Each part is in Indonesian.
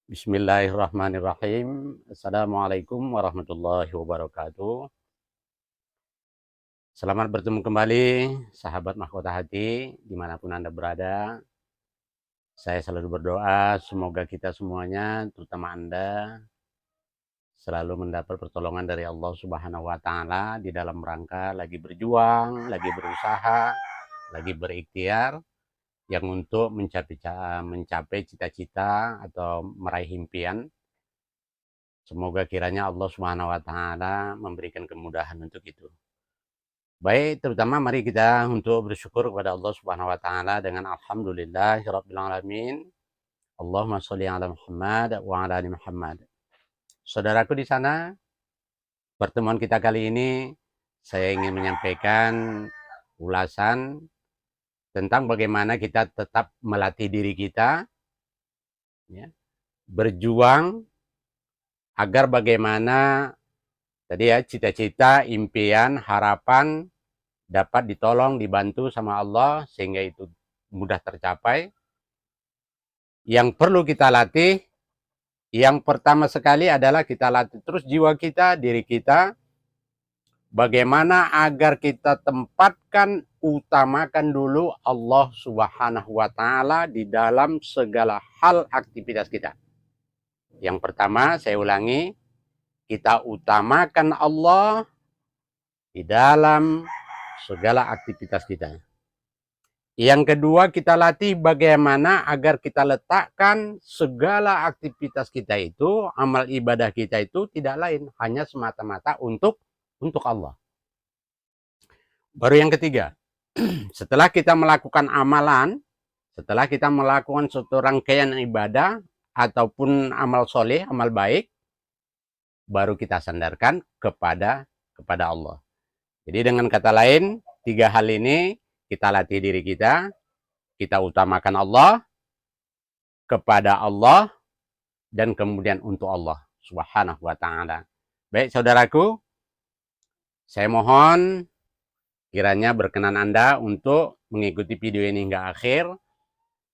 Bismillahirrahmanirrahim. Assalamualaikum warahmatullahi wabarakatuh. Selamat bertemu kembali, sahabat mahkota hati, dimanapun Anda berada. Saya selalu berdoa, semoga kita semuanya, terutama Anda, selalu mendapat pertolongan dari Allah Subhanahu wa Ta'ala di dalam rangka lagi berjuang, lagi berusaha, lagi berikhtiar, yang untuk mencapai cita-cita atau meraih impian. Semoga kiranya Allah Subhanahu wa Ta'ala memberikan kemudahan untuk itu. Baik, terutama mari kita untuk bersyukur kepada Allah Subhanahu wa Ta'ala dengan alhamdulillahirabbil alamin. Allahumma sholli ala Muhammad wa ala ali Muhammad. Saudaraku di sana, pertemuan kita kali ini saya ingin menyampaikan ulasan tentang bagaimana kita tetap melatih diri kita, ya, berjuang agar bagaimana tadi ya, cita-cita, impian, harapan dapat ditolong, dibantu sama Allah sehingga itu mudah tercapai. Yang perlu kita latih, yang pertama sekali adalah kita latih terus jiwa kita, diri kita, bagaimana agar kita tempatkan, utamakan dulu Allah Subhanahu wa Ta'ala di dalam segala hal aktivitas kita. Yang pertama, saya ulangi, kita utamakan Allah di dalam segala aktivitas kita. Yang kedua, kita latih bagaimana agar kita letakkan segala aktivitas kita itu, amal ibadah kita itu tidak lain, hanya semata-mata untuk Allah. Baru yang ketiga, setelah kita melakukan amalan, setelah kita melakukan suatu rangkaian ibadah ataupun amal soleh, amal baik, baru kita sandarkan kepada Allah. Jadi dengan kata lain, tiga hal ini kita latih diri kita utamakan Allah, kepada Allah, dan kemudian untuk Allah Subhanahu wa Ta'ala. Baik saudaraku, saya mohon kiranya berkenan Anda untuk mengikuti video ini hingga akhir.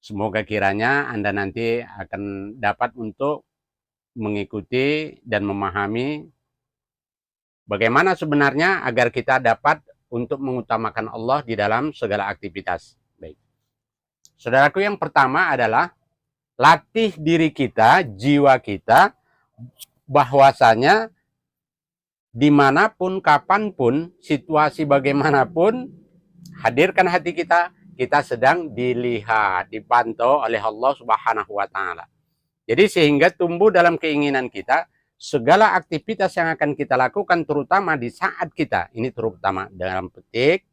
Semoga kiranya Anda nanti akan dapat untuk mengikuti dan memahami bagaimana sebenarnya agar kita dapat untuk mengutamakan Allah di dalam segala aktivitas. Baik. Saudaraku, yang pertama adalah latih diri kita, jiwa kita, bahwasanya dimanapun, kapanpun, situasi bagaimanapun, hadirkan hati kita, kita sedang dilihat, dipantau oleh Allah Subhanahu wa Ta'ala. Jadi sehingga tumbuh dalam keinginan kita, segala aktivitas yang akan kita lakukan, terutama di saat kita, ini terutama dalam petik,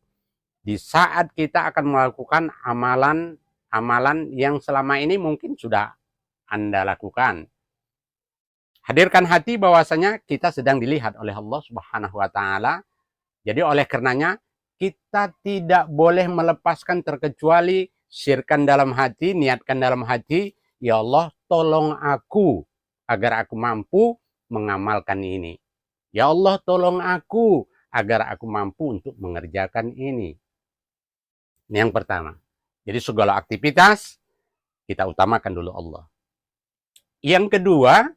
di saat kita akan melakukan amalan yang selama ini mungkin sudah Anda lakukan. Hadirkan hati bahwasanya kita sedang dilihat oleh Allah Subhanahu wa Ta'ala. Jadi oleh karenanya kita tidak boleh melepaskan terkecuali sirkan dalam hati, niatkan dalam hati, ya Allah tolong aku agar aku mampu mengamalkan ini. Ya Allah tolong aku agar aku mampu untuk mengerjakan ini. Ini yang pertama. Jadi segala aktivitas kita utamakan dulu Allah. Yang kedua,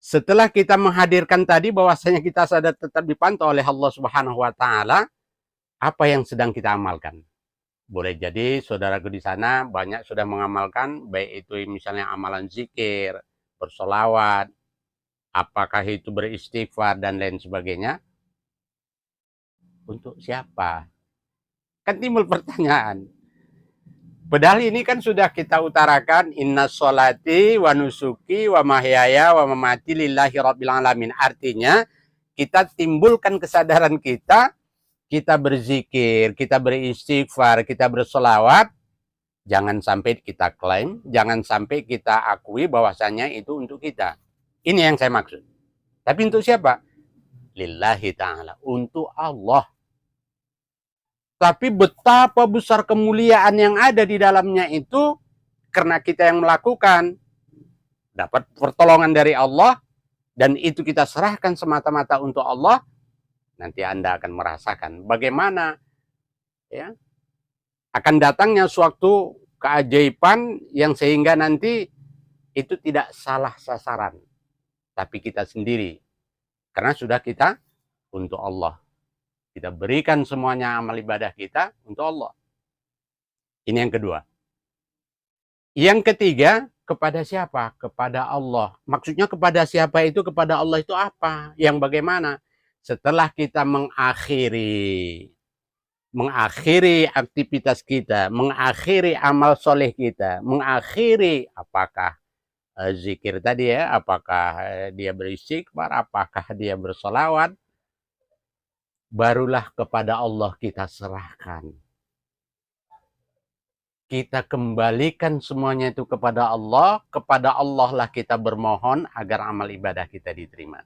setelah kita menghadirkan tadi bahwasanya kita sadar tetap dipantau oleh Allah Subhanahu wa Ta'ala, apa yang sedang kita amalkan? Boleh jadi saudaraku di sana banyak sudah mengamalkan, baik itu misalnya amalan zikir, bersolawat, apakah itu beristighfar dan lain sebagainya. Untuk siapa? Kan timbul pertanyaan. Padahal ini kan sudah kita utarakan, inna sholati wa nusuki wa mahyaya wa mamati lillahi rabbil alamin. Artinya kita timbulkan kesadaran kita berzikir, kita beristighfar, kita bersolawat, jangan sampai kita klaim, jangan sampai kita akui bahwasanya itu untuk kita. Ini yang saya maksud. Tapi untuk siapa? Lillahi ta'ala, untuk Allah. Tapi betapa besar kemuliaan yang ada di dalamnya itu karena kita yang melakukan, dapat pertolongan dari Allah, dan itu kita serahkan semata-mata untuk Allah. Nanti Anda akan merasakan bagaimana ya akan datangnya suatu keajaiban yang sehingga nanti itu tidak salah sasaran, tapi kita sendiri. Karena sudah kita untuk Allah. Kita berikan semuanya amal ibadah kita untuk Allah. Ini yang kedua. Yang ketiga, kepada siapa? Kepada Allah. Maksudnya kepada siapa itu? Kepada Allah itu apa? Yang bagaimana? Setelah kita mengakhiri aktivitas kita, mengakhiri amal soleh kita, mengakhiri apakah zikir tadi ya, apakah dia beristighfar, apakah dia bersolawat, barulah kepada Allah kita serahkan. Kita kembalikan semuanya itu kepada Allah lah kita bermohon agar amal ibadah kita diterima.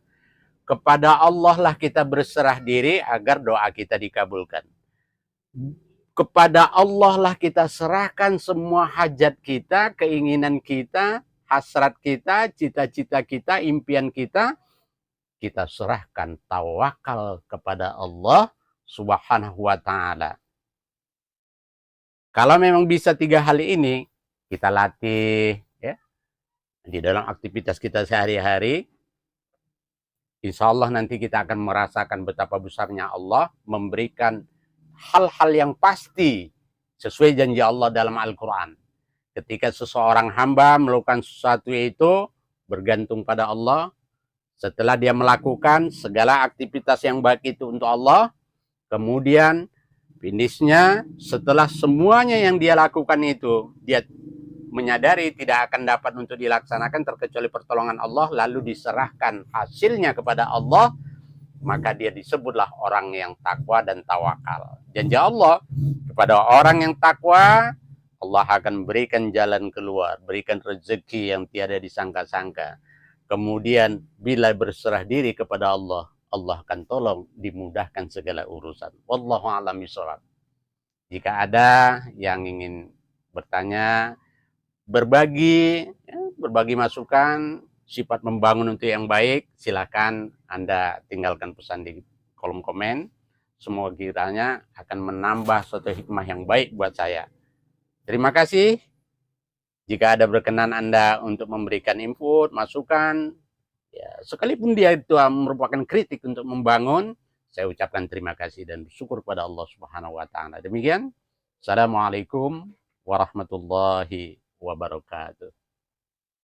Kepada Allah lah kita berserah diri agar doa kita dikabulkan. Kepada Allah lah kita serahkan semua hajat kita, keinginan kita, hasrat kita, cita-cita kita, impian kita serahkan, tawakal kepada Allah Subhanahu wa ta'ala. Kalau memang bisa 3 hal ini, kita latih ya, di dalam aktivitas kita sehari-hari, insya Allah nanti kita akan merasakan betapa besarnya Allah memberikan hal-hal yang pasti sesuai janji Allah dalam Al-Quran. Ketika seseorang hamba melakukan sesuatu itu bergantung pada Allah, setelah dia melakukan segala aktivitas yang baik itu untuk Allah, kemudian finishnya setelah semuanya yang dia lakukan itu dia menyadari tidak akan dapat untuk dilaksanakan terkecuali pertolongan Allah, lalu diserahkan hasilnya kepada Allah, maka dia disebutlah orang yang takwa dan tawakal. Janji Allah kepada orang yang takwa, Allah akan berikan jalan keluar, berikan rezeki yang tiada disangka-sangka. Kemudian bila berserah diri kepada Allah, Allah akan tolong, dimudahkan segala urusan. Wallahu a'lam bishawab. Jika ada yang ingin bertanya, berbagi masukan, sifat membangun untuk yang baik, silakan Anda tinggalkan pesan di kolom komen. Semoga kiranya akan menambah suatu hikmah yang baik buat saya. Terima kasih. Jika ada berkenan Anda untuk memberikan input, masukan, ya, sekalipun dia itu merupakan kritik untuk membangun, saya ucapkan terima kasih dan bersyukur kepada Allah Subhanahu wa ta'ala. Demikian. Assalamualaikum warahmatullahi wabarakatuh.